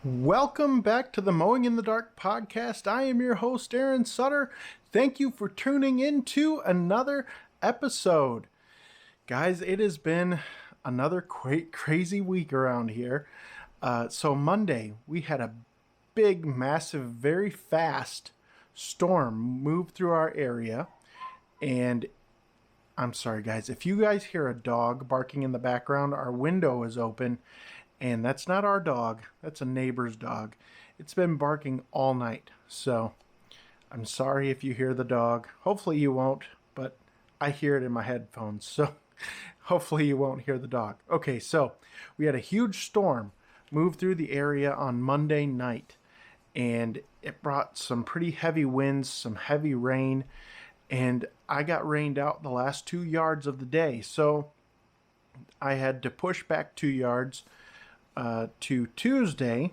Welcome back to the Mowing in the Dark podcast. I am your host, Aaron Sutter. Thank you for tuning in to another episode. Guys, it has been another crazy week around here. So Monday, we had a big, massive, very fast storm move through our area. And I'm sorry, guys, if you guys hear a dog barking in the background, our window is open. And that's not our dog. That's a neighbor's dog. It's been barking all night. So I'm sorry if you hear the dog. Hopefully you won't, but I hear it in my headphones. So hopefully you won't hear the dog. Okay, so we had a huge storm move through the area on Monday night. And it brought some pretty heavy winds, some heavy rain. And I got rained out the last 2 yards of the day. So I had to push back 2 yards to Tuesday,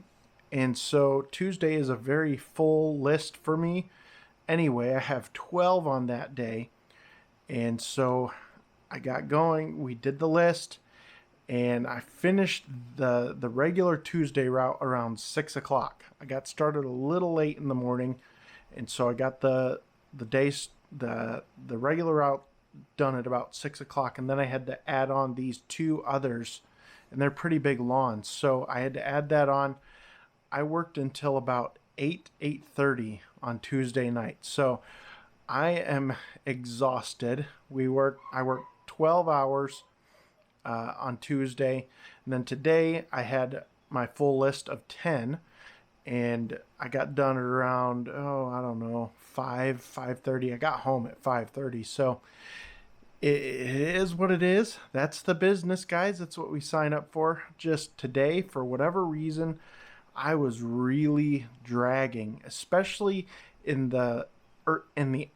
and so Tuesday is a very full list for me. Anyway, I have 12 on that day, and so I got going. We did the list, and I finished the regular Tuesday route around 6 o'clock. I got started a little late in the morning, and so I got the regular route done at about 6 o'clock, and then I had to add on these two others. And they're pretty big lawns, so I had to add that on. I worked until about 8:30 on Tuesday night. So I am exhausted. I worked 12 hours on Tuesday. And then today I had my full list of 10. And I got done at around, 5:30. I got home at 5:30. So it is what it is. That's the business, guys. That's what we sign up for. Just today, for whatever reason, I was really dragging, especially in the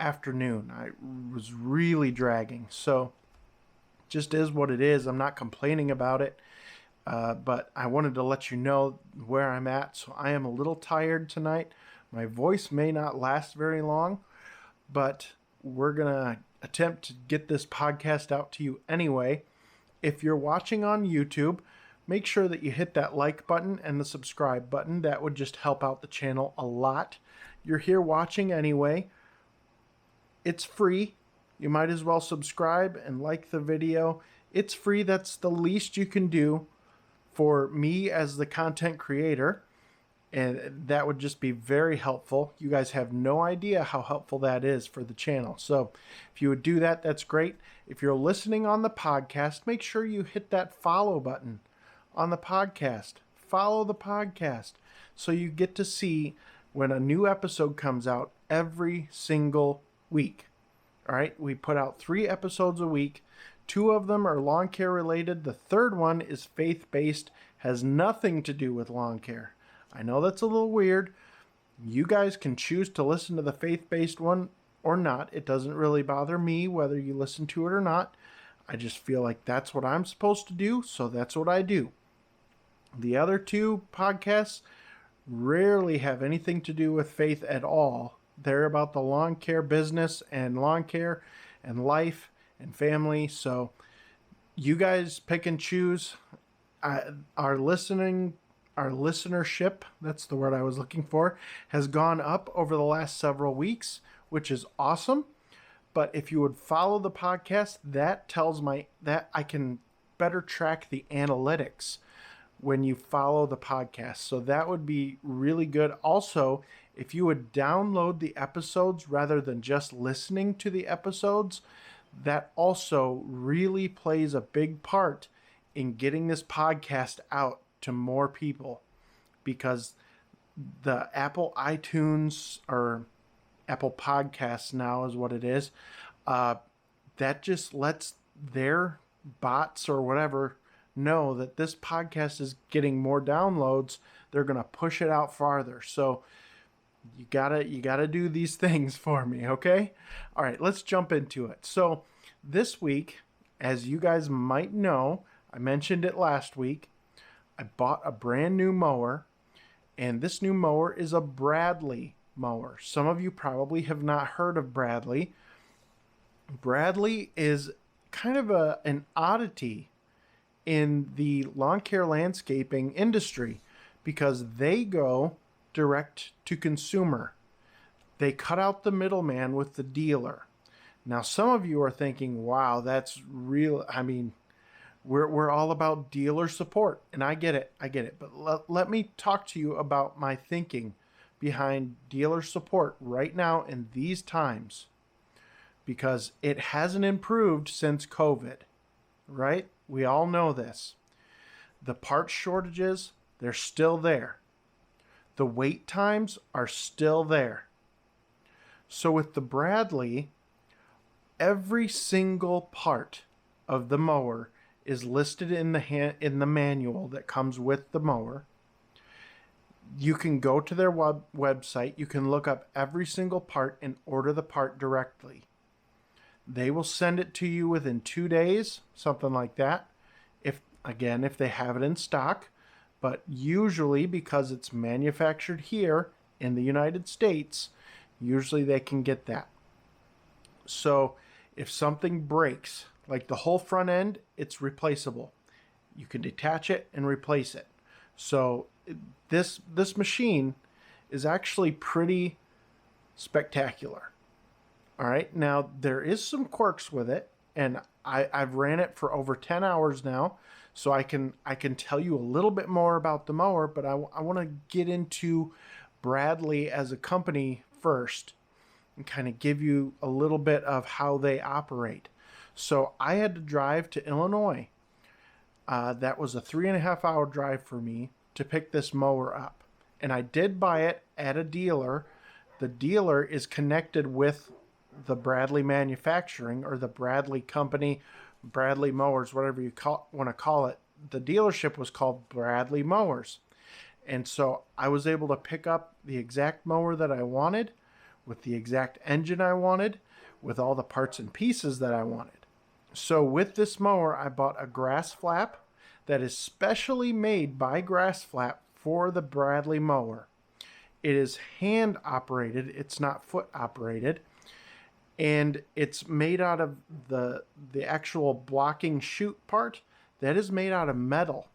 afternoon. I was really dragging. So just is what it is. I'm not complaining about it. But I wanted to let you know where I'm at. So I am a little tired tonight. My voice may not last very long, but we're going to attempt to get this podcast out to you anyway. If you're watching on YouTube, make sure that you hit that like button and the subscribe button. That would just help out the channel a lot. You're here watching anyway. It's free. You might as well subscribe and like the video. It's free. That's the least you can do for me as the content creator. And that would just be very helpful. You guys have no idea how helpful that is for the channel. So if you would do that, that's great. If you're listening on the podcast, make sure you hit that follow button on the podcast. Follow the podcast so you get to see when a new episode comes out every single week. All right, we put out 3 episodes a week. 2 of them are lawn care related. The third one is faith-based, has nothing to do with lawn care. I know that's a little weird. You guys can choose to listen to the faith-based one or not. It doesn't really bother me whether you listen to it or not. I just feel like that's what I'm supposed to do, so that's what I do. The other 2 podcasts rarely have anything to do with faith at all. They're about the lawn care business and lawn care and life and family. So you guys pick and choose. Our listenership, that's the word I was looking for, has gone up over the last several weeks, which is awesome. But if you would follow the podcast, that tells that I can better track the analytics when you follow the podcast. So that would be really good. Also, if you would download the episodes rather than just listening to the episodes, that also really plays a big part in getting this podcast out to more people, because the Apple iTunes or Apple Podcasts now is what it is. That just lets their bots or whatever know that this podcast is getting more downloads. They're going to push it out farther. So you gotta do these things for me, okay? All right, let's jump into it. So this week, as you guys might know, I mentioned it last week, I bought a brand new mower, and this new mower is a Bradley mower. Some of you probably have not heard of Bradley. Bradley is kind of an oddity in the lawn care landscaping industry because they go direct to consumer. They cut out the middleman with the dealer. Now, some of you are thinking, wow, that's real. I mean, we're all about dealer support, and I get it. But let me talk to you about my thinking behind dealer support right now in these times, because it hasn't improved since COVID, right? We all know this. The part shortages, they're still there. The wait times are still there. So with the Bradley, every single part of the mower is listed in the manual that comes with the mower. You can go to their website. You can look up every single part and order the part directly. They will send it to you within 2 days, something like that. If they have it in stock, but usually because it's manufactured here in the United States, usually they can get that. So if something breaks, like the whole front end, it's replaceable. You can detach it and replace it. So this machine is actually pretty spectacular. All right, now there is some quirks with it, and I've ran it for over 10 hours now, so I can tell you a little bit more about the mower, but I want to get into Bradley as a company first and kind of give you a little bit of how they operate. So I had to drive to Illinois. That was a 3.5 hour drive for me to pick this mower up. And I did buy it at a dealer. The dealer is connected with the Bradley manufacturing, or the Bradley company, Bradley Mowers, whatever you want to call it. The dealership was called Bradley Mowers. And so I was able to pick up the exact mower that I wanted, with the exact engine I wanted, with all the parts and pieces that I wanted. So with this mower, I bought a grass flap that is specially made by Grass Flap for the Bradley mower. It is hand operated, it's not foot operated, and it's made out of the actual blocking chute part that is made out of metal.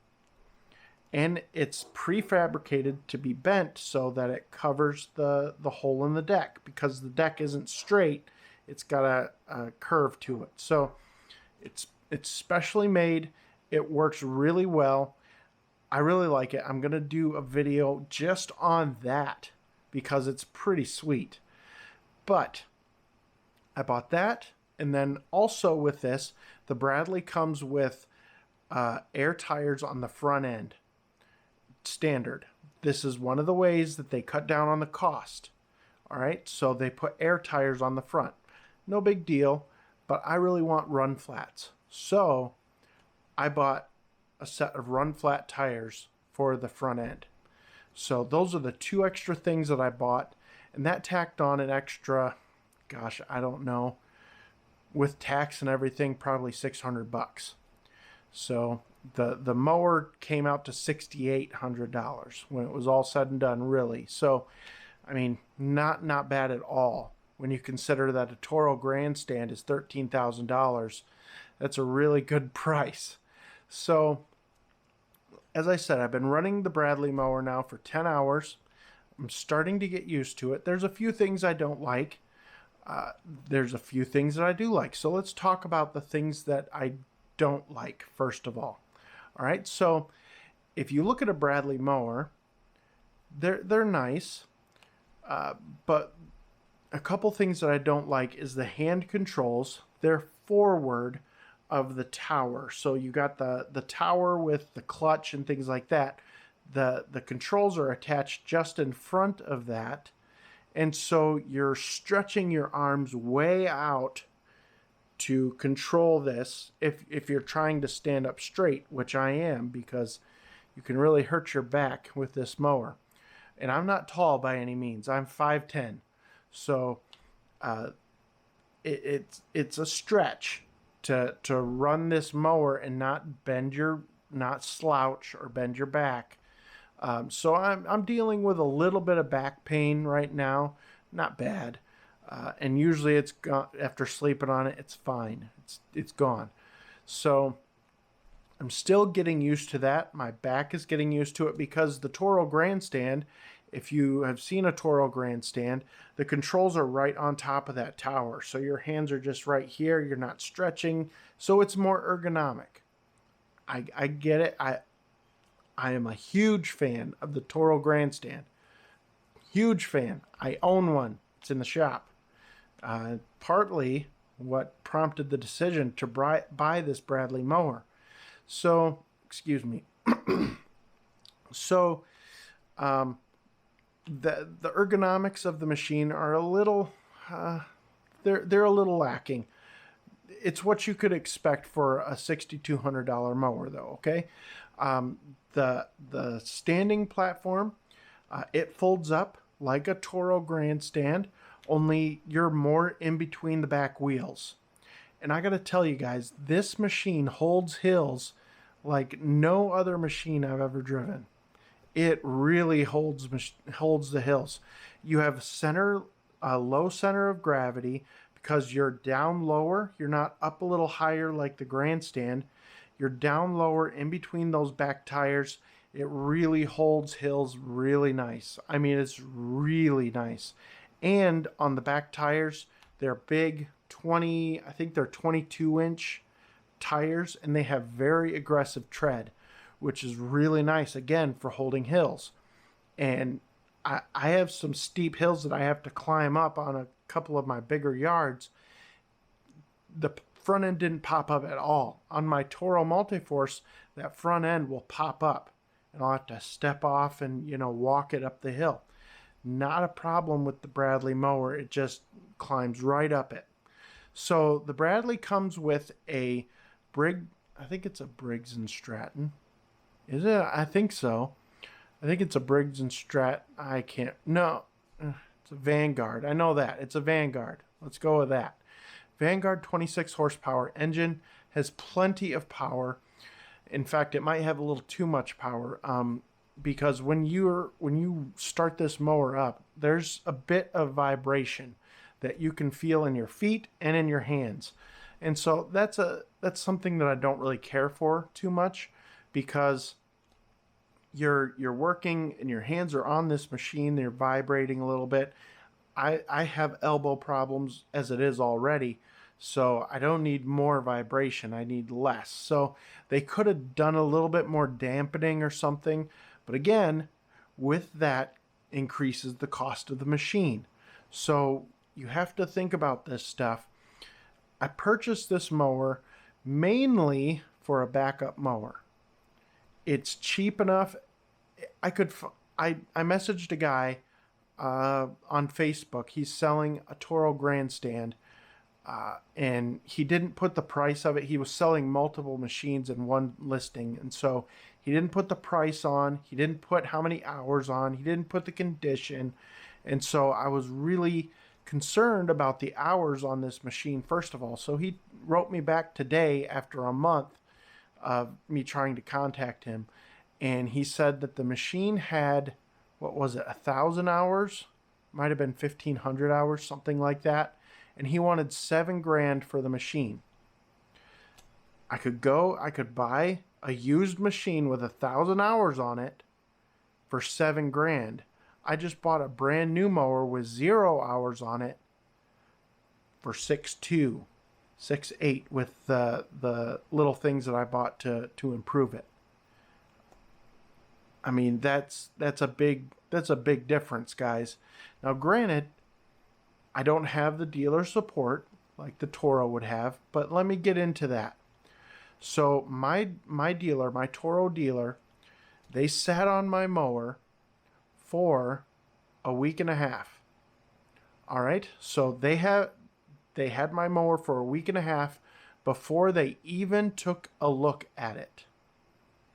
And it's prefabricated to be bent so that it covers the hole in the deck, because the deck isn't straight, it's got a curve to it. So it's specially made. It works really well. I really like it. I'm going to do a video just on that because it's pretty sweet. But I bought that, and then also with this, the Bradley comes with air tires on the front end. Standard. This is one of the ways that they cut down on the cost. All right, so they put air tires on the front. No big deal, but I really want run flats. So I bought a set of run flat tires for the front end. So those are the 2 extra things that I bought, and that tacked on an extra, gosh, I don't know, with tax and everything, probably $600. So the mower came out to $6,800 when it was all said and done, really. So, I mean, not bad at all. When you consider that a Toro grandstand is $13,000, that's a really good price. So, as I said, I've been running the Bradley mower now for 10 hours. I'm starting to get used to it. There's a few things I don't like. There's a few things that I do like. So let's talk about the things that I don't like, first of all. All right, so if you look at a Bradley mower, they're nice, but a couple things that I don't like is the hand controls. They're forward of the tower. So you got the tower with the clutch and things like that. The controls are attached just in front of that. And so you're stretching your arms way out to control this if you're trying to stand up straight, which I am, because you can really hurt your back with this mower. And I'm not tall by any means. I'm 5'10". So it's a stretch to run this mower and not not slouch or bend your back. So I'm dealing with a little bit of back pain right now. Not bad. And usually it's gone after sleeping on it. It's fine. It's gone. So I'm still getting used to that. My back is getting used to it because the Toro Grandstand, if you have seen a Toro Grandstand, the controls are right on top of that tower. So your hands are just right here. You're not stretching. So it's more ergonomic. I get it. I am a huge fan of the Toro Grandstand. Huge fan. I own one. It's in the shop. Partly what prompted the decision to buy this Bradley mower. So, excuse me. So, the ergonomics of the machine are a little, they're a little lacking. It's what you could expect for a $6,200 mower, though. Okay, the standing platform, it folds up like a Toro Grandstand, only you're more in between the back wheels. And I got to tell you guys, this machine holds hills like no other machine I've ever driven. It really holds the hills. You have a low center of gravity because you're down lower. You're not up a little higher like the Grandstand. You're down lower in between those back tires. It really holds hills really nice. I mean, it's really nice. And on the back tires, they're big, I think they're 22-inch tires, and they have very aggressive tread, which is really nice, again, for holding hills. And I have some steep hills that I have to climb up on a couple of my bigger yards. The front end didn't pop up at all. On my Toro Multiforce, that front end will pop up, and I'll have to step off and, walk it up the hill. Not a problem with the Bradley mower. It just climbs right up it. So the Bradley comes with a I think it's a Briggs & Stratton. Is it? I think so. I think it's a Briggs & Stratton. No, it's a Vanguard. I know that. It's a Vanguard. Let's go with that. Vanguard 26 horsepower engine, has plenty of power. In fact, it might have a little too much power. Because when you start this mower up, there's a bit of vibration that you can feel in your feet and in your hands. And so that's something that I don't really care for too much, because you're working and your hands are on this machine, they're vibrating a little bit. I have elbow problems as it is already, so I don't need more vibration, I need less. So they could have done a little bit more dampening or something, but again, with that increases the cost of the machine. So you have to think about this stuff. I purchased this mower mainly for a backup mower. It's cheap enough. I messaged a guy on Facebook. He's selling a Toro Grandstand, and he didn't put the price of it. He was selling multiple machines in one listing, and so he didn't put the price on. He didn't put how many hours on. He didn't put the condition, and so I was really concerned about the hours on this machine, first of all. So he wrote me back today after a month of me trying to contact him, and he said that the machine had, what was it, 1,000 hours? Might have been 1,500 hours, something like that. And he wanted $7,000 for the machine. I could buy a used machine with 1,000 hours on it for $7,000. I just bought a brand new mower with 0 hours on it for $6,200, $6,800 with the little things that I bought to improve it. I mean, that's a big difference, guys. Now, granted, I don't have the dealer support like the Toro would have, but let me get into that. So my dealer, my Toro dealer, they sat on my mower for a week and a half. All right, so they had my mower for a week and a half before they even took a look at it.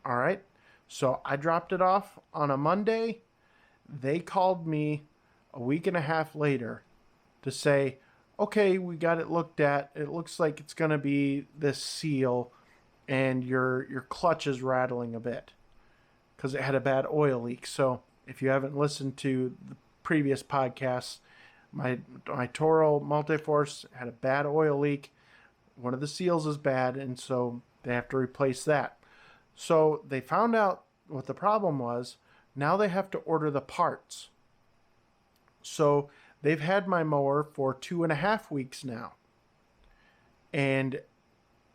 All right, so I dropped it off on a Monday. They called me a week and a half later to say, okay, we got it looked at. It looks like it's going to be this seal, and your clutch is rattling a bit because it had a bad oil leak. So if you haven't listened to the previous podcasts, my Toro Multiforce had a bad oil leak. One of the seals is bad, and so they have to replace that. So they found out what the problem was. Now they have to order the parts. So they've had my mower for 2.5 weeks now. And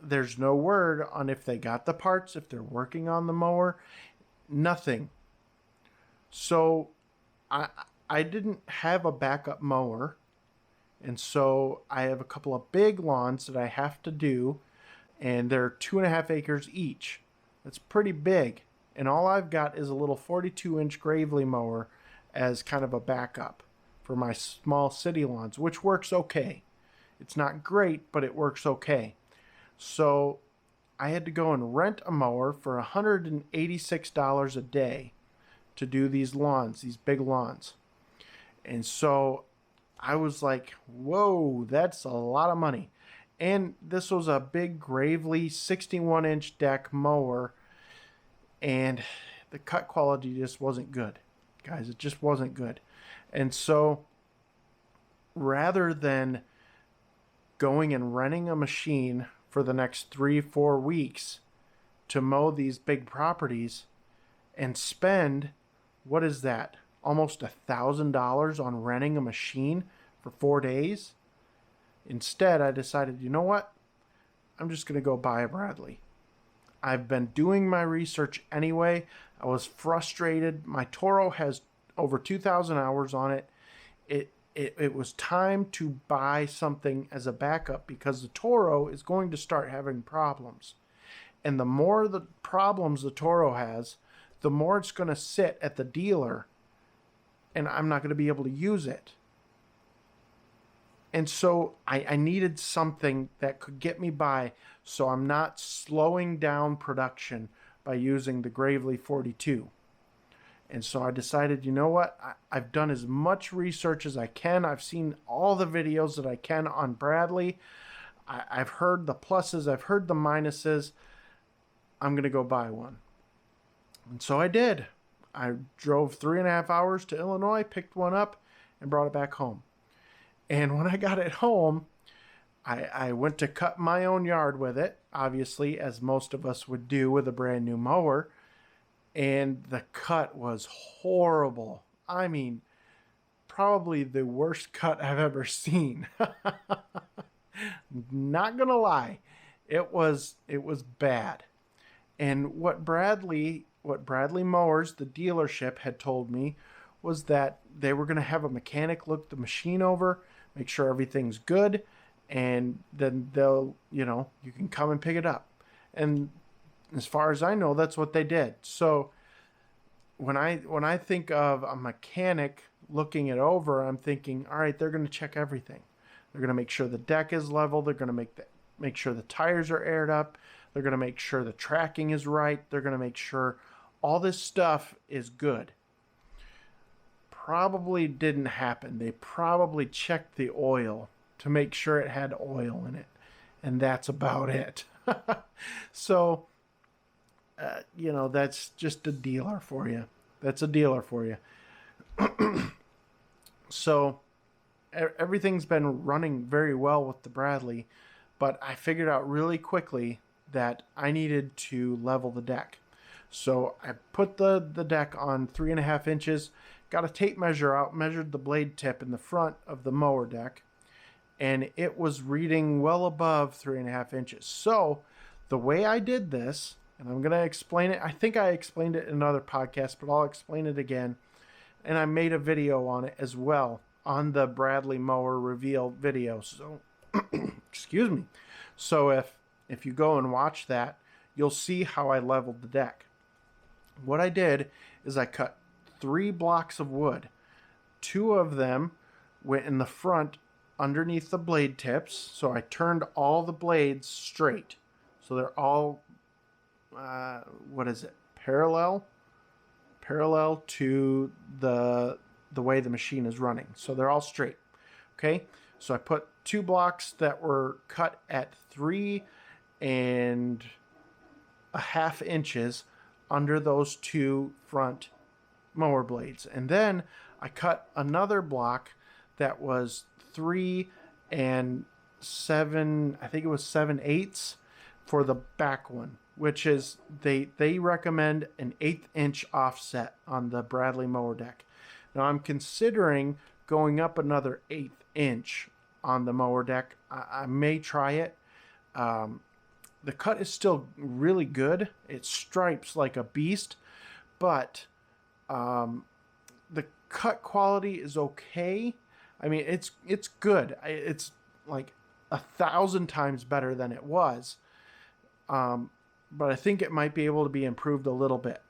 there's no word on if they got the parts, if they're working on the mower, nothing. So I didn't have a backup mower. And so I have a couple of big lawns that I have to do, and they're 2.5 acres each. That's pretty big. And all I've got is a little 42-inch Gravely mower as kind of a backup for my small city lawns, which works okay. It's not great, but it works okay. So I had to go and rent a mower for $186 a day to do these lawns, these big lawns. And so I was like, whoa, that's a lot of money. And this was a big Gravely 61-inch deck mower, and the cut quality just wasn't good. Guys, it just wasn't good. And so rather than going and renting a machine for the next 3-4 weeks to mow these big properties and spend, what is that, almost $1,000 on renting a machine for 4 days, instead I decided, you know what, I'm just going to go buy a Bradley. I've been doing my research anyway. I was frustrated. My Toro has over 2,000 hours on it. It was time to buy something as a backup, because the Toro is going to start having problems. And the more the problems the Toro has, the more it's going to sit at the dealer, and I'm not going to be able to use it. And so I needed something that could get me by, so I'm not slowing down production by using the Gravely 42. And so I decided, you know what? I've done as much research as I can. I've seen all the videos that I can on Bradley. I've heard the pluses. I've heard the minuses. I'm going to go buy one. And so I did. I drove 3.5 hours to Illinois, picked one up, and brought it back home. And when I got it home, I went to cut my own yard with it, obviously, as most of us would do with a brand new mower. And the cut was horrible. I mean, probably the worst cut I've ever seen. Not gonna lie, it was bad. And what Bradley Mowers, the dealership, had told me was that they were gonna have a mechanic look the machine over, make sure everything's good, and then they'll, you can come and pick it up. And as far as I know, that's what they did. So when I think of a mechanic looking it over, I'm thinking, all right, they're going to check everything. They're going to make sure the deck is level. They're going to make sure the tires are aired up. They're going to make sure the tracking is right. They're going to make sure all this stuff is good. Probably didn't happen. They probably checked the oil to make sure it had oil in it. And that's about it. So that's just a dealer for you. That's a dealer for you. So everything's been running very well with the Bradley, but I figured out really quickly that I needed to level the deck. So I put the deck on 3.5 inches, got a tape measure out, measured the blade tip in the front of the mower deck, and it was reading well above 3.5 inches. So the way I did this, and I'm going to explain it. I think I explained it in another podcast, but I'll explain it again. And I made a video on it as well on the Bradley Mower reveal video. So, excuse me. So if you go and watch that, you'll see how I leveled the deck. What I did is I cut 3 blocks of wood. 2 of them went in the front underneath the blade tips. So I turned all the blades straight. So they're all parallel to the way the machine is running. So they're all straight. Okay, so I put 2 blocks that were cut at 3.5 inches under those 2 front mower blades, and then I cut another block that was 3 and 7, I think it was 7/8 for the back one. which is they recommend an 1/8 inch offset on the Bradley mower deck. Now I'm considering going up another 1/8 inch on the mower deck. I may try it. The cut is still really good. It stripes like a beast, but the cut quality is okay. I mean, it's good. It's like 1,000 times better than it was. But I think it might be able to be improved a little bit.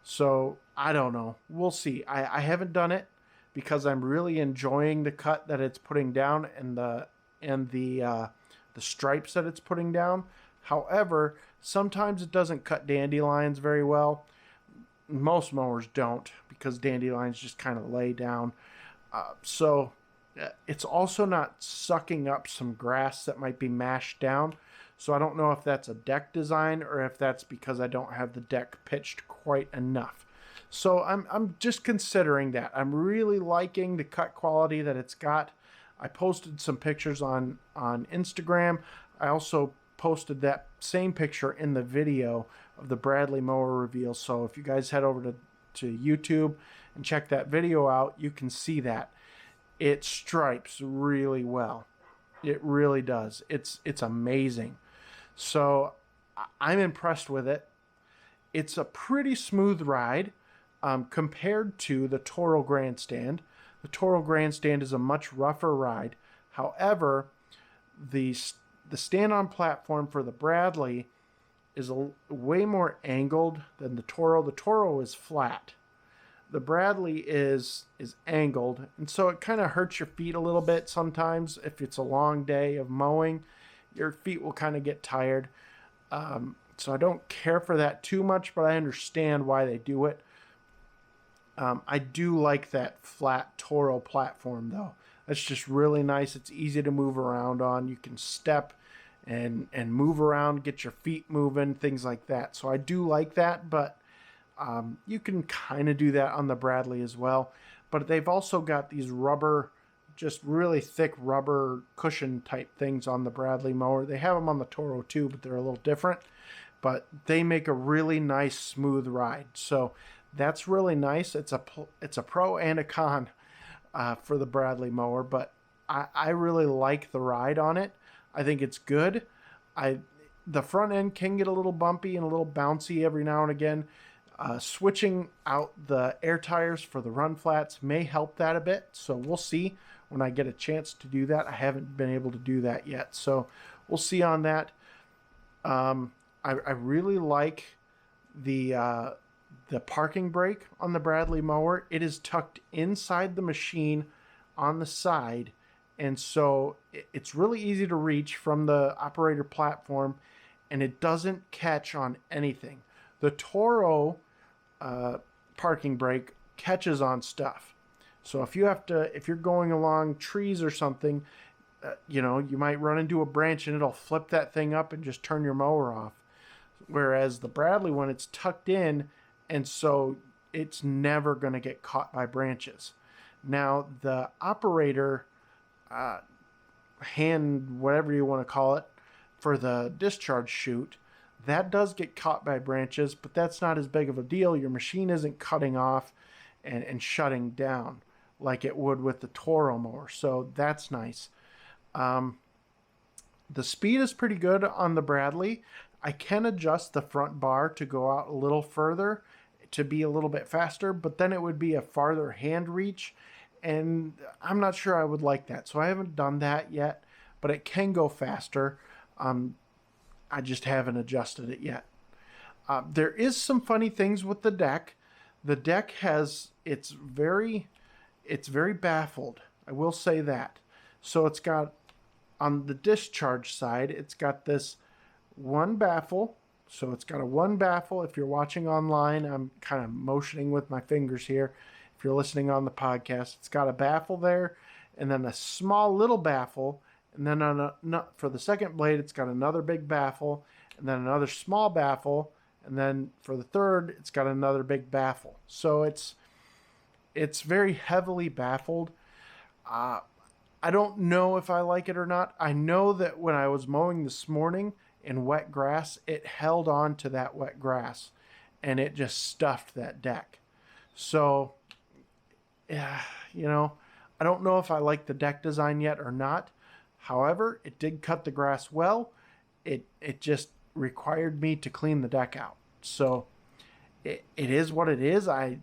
So I don't know. We'll see. I haven't done it because I'm really enjoying the cut that it's putting down and the stripes that it's putting down. However, sometimes it doesn't cut dandelions very well. Most mowers don't because dandelions just kind of lay down. So it's also not sucking up some grass that might be mashed down. So I don't know if that's a deck design or if that's because I don't have the deck pitched quite enough. So I'm just considering that. I'm really liking the cut quality that it's got. I posted some pictures on Instagram. I also posted that same picture in the video of the Bradley mower reveal. So if you guys head over to YouTube and check that video out, you can see that. It stripes really well. It really does. It's amazing. So I'm impressed with it. It's a pretty smooth ride compared to the Toro Grandstand. The Toro Grandstand is a much rougher ride. However, the stand-on platform for the Bradley is way more angled than the Toro. The Toro is flat. The Bradley is angled, and so it kind of hurts your feet a little bit sometimes. If it's a long day of mowing, your feet will kind of get tired. So I don't care for that too much, but I understand why they do it. I do like that flat Toro platform, though. That's just really nice. It's easy to move around on. You can step and move around, get your feet moving, things like that. So I do like that, but you can kind of do that on the Bradley as well. But they've also got these rubber, just really thick rubber cushion type things on the Bradley mower. They have them on the Toro too, but they're a little different. But they make a really nice smooth ride. So that's really nice. It's a pro and a con for the Bradley mower, but I really like the ride on it. I think it's good. The front end can get a little bumpy and a little bouncy every now and again. Switching out the air tires for the run flats may help that a bit. So we'll see when I get a chance to do that. I haven't been able to do that yet. So we'll see on that. I really like the parking brake on the Bradley mower. It is tucked inside the machine on the side. And so it's really easy to reach from the operator platform, and it doesn't catch on anything. The Toro parking brake catches on stuff. So if you're going along trees or something, you might run into a branch and it'll flip that thing up and just turn your mower off. Whereas the Bradley one, it's tucked in, and so it's never going to get caught by branches. Now the operator hand, whatever you want to call it, for the discharge chute, that does get caught by branches, but that's not as big of a deal. Your machine isn't cutting off and shutting down like it would with the Toro mower. So that's nice. The speed is pretty good on the Bradley. I can adjust the front bar to go out a little further to be a little bit faster, but then it would be a farther hand reach, and I'm not sure I would like that. So I haven't done that yet, but it can go faster. I just haven't adjusted it yet. There is some funny things with the deck. The deck it's very baffled. I will say that. So it's got, on the discharge side, it's got this one baffle. So it's got a one baffle. If you're watching online, I'm kind of motioning with my fingers here. If you're listening on the podcast, it's got a baffle there, and then a small little baffle. And then for the second blade, it's got another big baffle, and then another small baffle, and then for the third, it's got another big baffle. So it's very heavily baffled. I don't know if I like it or not. I know that when I was mowing this morning in wet grass, it held on to that wet grass and it just stuffed that deck. So, yeah, I don't know if I like the deck design yet or not. However, it did cut the grass well. It just required me to clean the deck out. So it is what it is. I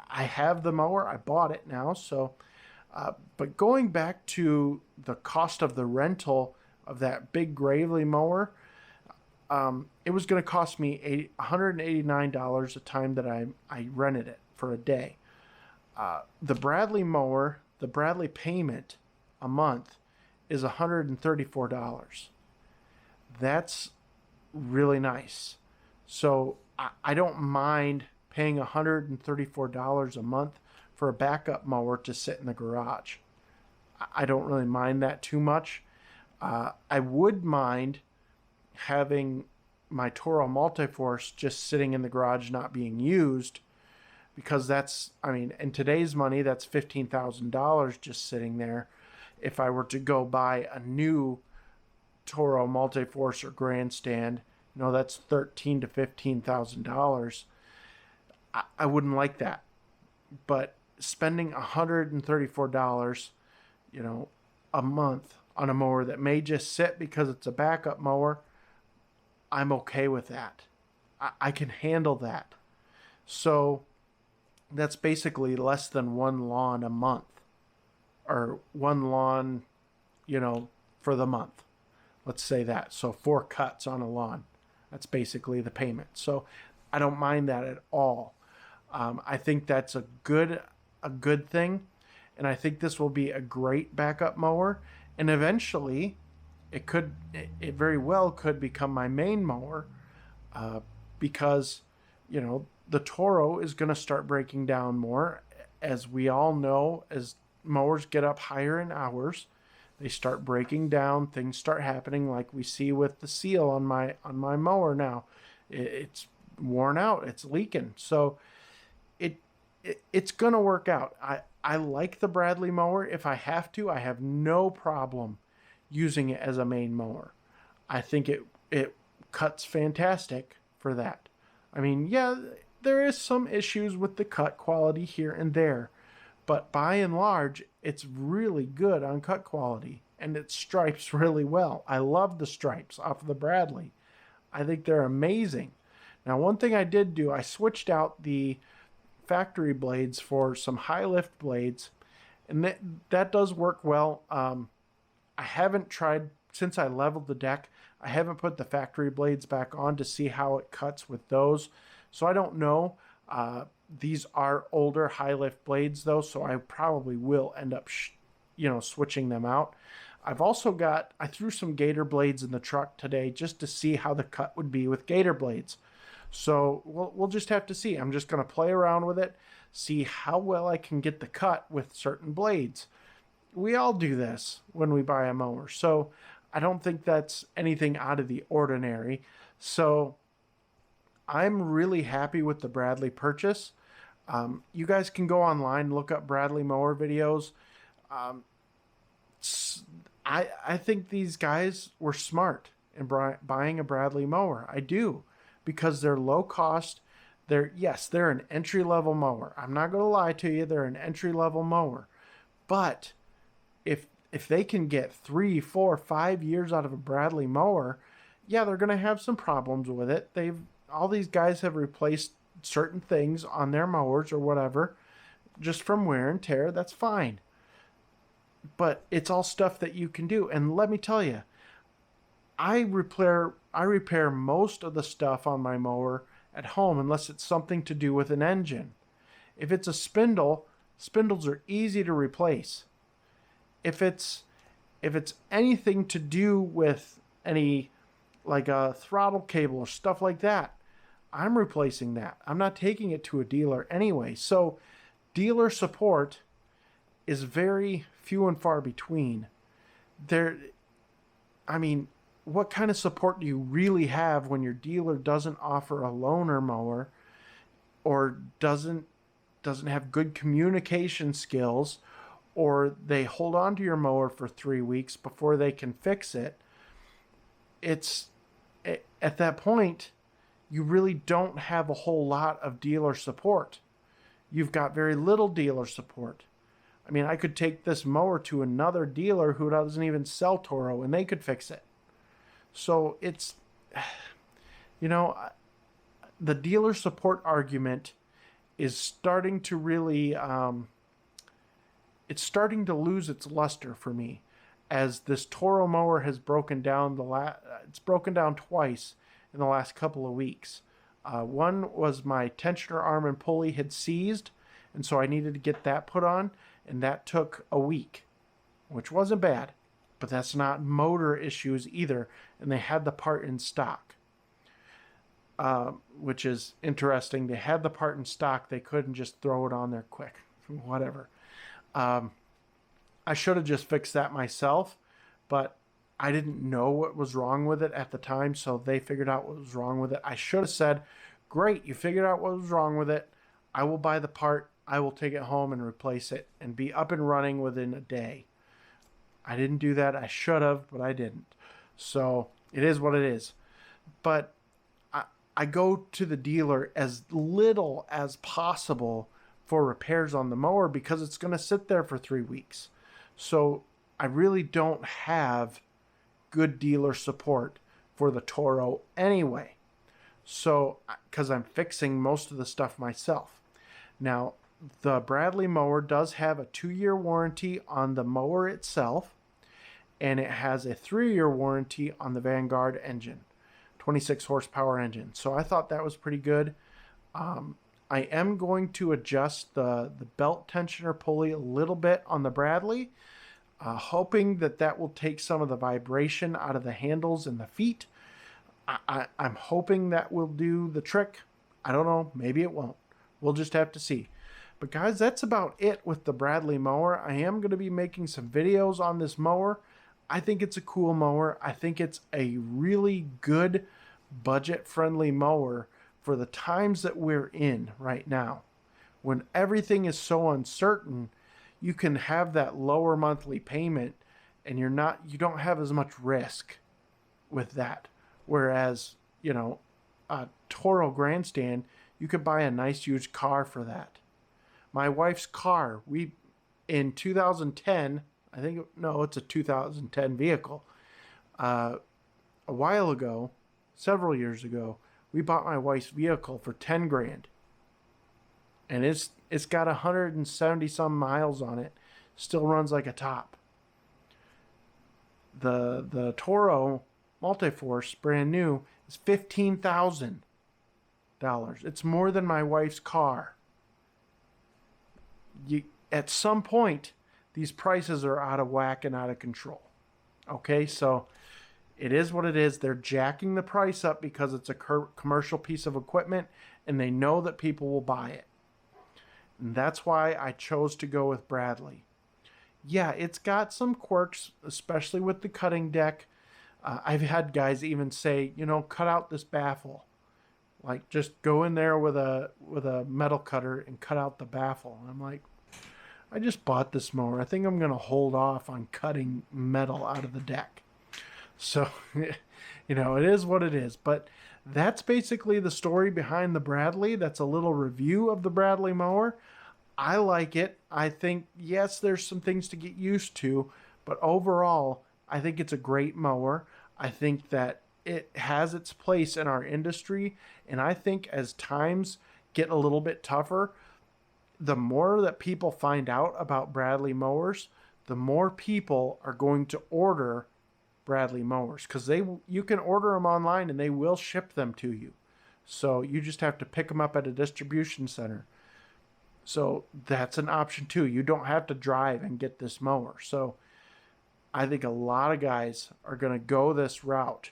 have the mower. I bought it now. So, but going back to the cost of the rental of that big Bradley mower, it was going to cost me $189 a time that I rented it for a day. The Bradley mower, the Bradley payment a month is $134. That's really nice. So I don't mind paying $134 a month for a backup mower to sit in the garage. I don't really mind that too much. I would mind having my Toro Multiforce just sitting in the garage not being used, because that's, in today's money, that's $15,000 just sitting there. If I were to go buy a new Toro Multiforce or Grandstand, that's $13,000 to $15,000. I wouldn't like that. But spending $134, a month on a mower that may just sit because it's a backup mower, I'm okay with that. I can handle that. So that's basically less than one lawn a month, or one lawn, for the month. Let's say that. So 4 cuts on a lawn. That's basically the payment. So I don't mind that at all. I think that's a good thing. And I think this will be a great backup mower. And eventually it very well could become my main mower, because, the Toro is going to start breaking down more. As we all know, as mowers get up higher in hours, they start breaking down. Things start happening like we see with the seal on my mower now. It's worn out. It's leaking. So it's going to work out. I like the Bradley mower. If I have to, I have no problem using it as a main mower. I think it cuts fantastic for that. Yeah, there is some issues with the cut quality here and there, but by and large, it's really good on cut quality, and it stripes really well. I love the stripes off of the Bradley. I think they're amazing. Now, one thing I did do, I switched out the factory blades for some high lift blades, and that does work well. I haven't tried, since I leveled the deck, I haven't put the factory blades back on to see how it cuts with those. So I don't know. These are older high lift blades though, so I probably will end up switching them out. I threw some gator blades in the truck today just to see how the cut would be with gator blades. So we'll just have to see. I'm just going to play around with it, see how well I can get the cut with certain blades. We all do this when we buy a mower, so I don't think that's anything out of the ordinary. So I'm really happy with the Bradley purchase. You guys can go online, look up Bradley mower videos. I think these guys were smart in buying a Bradley mower. I do, because they're low cost. They're an entry-level mower. I'm not going to lie to you. They're an entry-level mower. But if they can get 3, 4, 5 years out of a Bradley mower, yeah, they're going to have some problems with it. All these guys have replaced certain things on their mowers or whatever, just from wear and tear. That's fine. But it's all stuff that you can do. And let me tell you, I repair most of the stuff on my mower at home, unless it's something to do with an engine. If it's a spindle, spindles are easy to replace. If it's anything to do with any, like a throttle cable or stuff like that, I'm replacing that. I'm not taking it to a dealer anyway. So dealer support is very few and far between. What kind of support do you really have when your dealer doesn't offer a loaner mower, or doesn't have good communication skills, or they hold on to your mower for 3 weeks before they can fix it? at that point, you really don't have a whole lot of dealer support. You've got very little dealer support. I mean, I could take this mower to another dealer who doesn't even sell Toro, and they could fix it. So it's, you know, the dealer support argument is starting to really, it's starting to lose its luster for me, as this Toro mower has broken down it's broken down twice in the last couple of weeks. One was my tensioner arm and pulley had seized, and so I needed to get that put on, and that took a week, which wasn't bad, but that's not motor issues either, and they had the part in stock, which is interesting. They had the part in stock. They couldn't just throw it on there quick, whatever. I should have just fixed that myself, but I didn't know what was wrong with it at the time, so they figured out what was wrong with it. I should have said, great, you figured out what was wrong with it. I will buy the part. I will take it home and replace it and be up and running within a day. I didn't do that. I should have, but I didn't. So it is what it is. But I go to the dealer as little as possible for repairs on the mower because it's going to sit there for 3 weeks. So I really don't have good dealer support for the Toro anyway. So, because I'm fixing most of the stuff myself. Now, the Bradley mower does have a 2-year warranty on the mower itself, and it has a 3-year warranty on the Vanguard engine, 26 horsepower engine. So I thought that was pretty good. I am going to adjust the belt tensioner pulley a little bit on the Bradley, hoping that will take some of the vibration out of the handles and the feet. I'm hoping that will do the trick. I don't know. Maybe it won't. We'll just have to see. But guys, that's about it with the Bradley mower. I am going to be making some videos on this mower. I think it's a cool mower. I think it's a really good budget-friendly mower for the times that we're in right now. When everything is so uncertain, you can have that lower monthly payment and you don't have as much risk with that. Whereas, a Toro Grandstand, you could buy a nice used car for that. My wife's car, in 2010, it's a 2010 vehicle. A while ago, several years ago, we bought my wife's vehicle for 10 grand. And it's got 170 some miles on it. Still runs like a top. The Toro Multiforce, brand new, is $15,000. It's more than my wife's car. At some point, these prices are out of whack and out of control. Okay, so it is what it is. They're jacking the price up because it's a commercial piece of equipment and they know that people will buy it. And that's why I chose to go with Bradley. Yeah, it's got some quirks, especially with the cutting deck. I've had guys even say, cut out this baffle. Like, just go in there with a metal cutter and cut out the baffle. And I'm like, I just bought this mower. I think I'm going to hold off on cutting metal out of the deck. So, it is what it is. But that's basically the story behind the Bradley. That's a little review of the Bradley mower. I like it. I think, yes, there's some things to get used to, but overall, I think it's a great mower. I think that it has its place in our industry, and I think as times get a little bit tougher, the more that people find out about Bradley mowers, the more people are going to order Bradley mowers, because you can order them online and they will ship them to you. So you just have to pick them up at a distribution center. So that's an option too. You don't have to drive and get this mower. So I think a lot of guys are going to go this route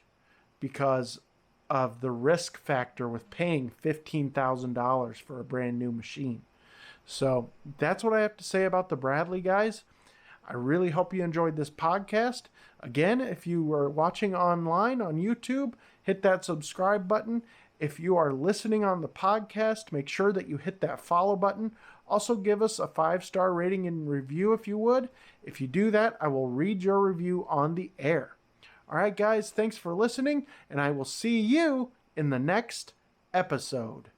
because of the risk factor with paying $15,000 for a brand new machine. So that's what I have to say about the Bradley, guys. I really hope you enjoyed this podcast. Again, if you are watching online on YouTube, hit that subscribe button. If you are listening on the podcast, make sure that you hit that follow button. Also, give us a 5-star rating and review if you would. If you do that, I will read your review on the air. All right, guys, thanks for listening, and I will see you in the next episode.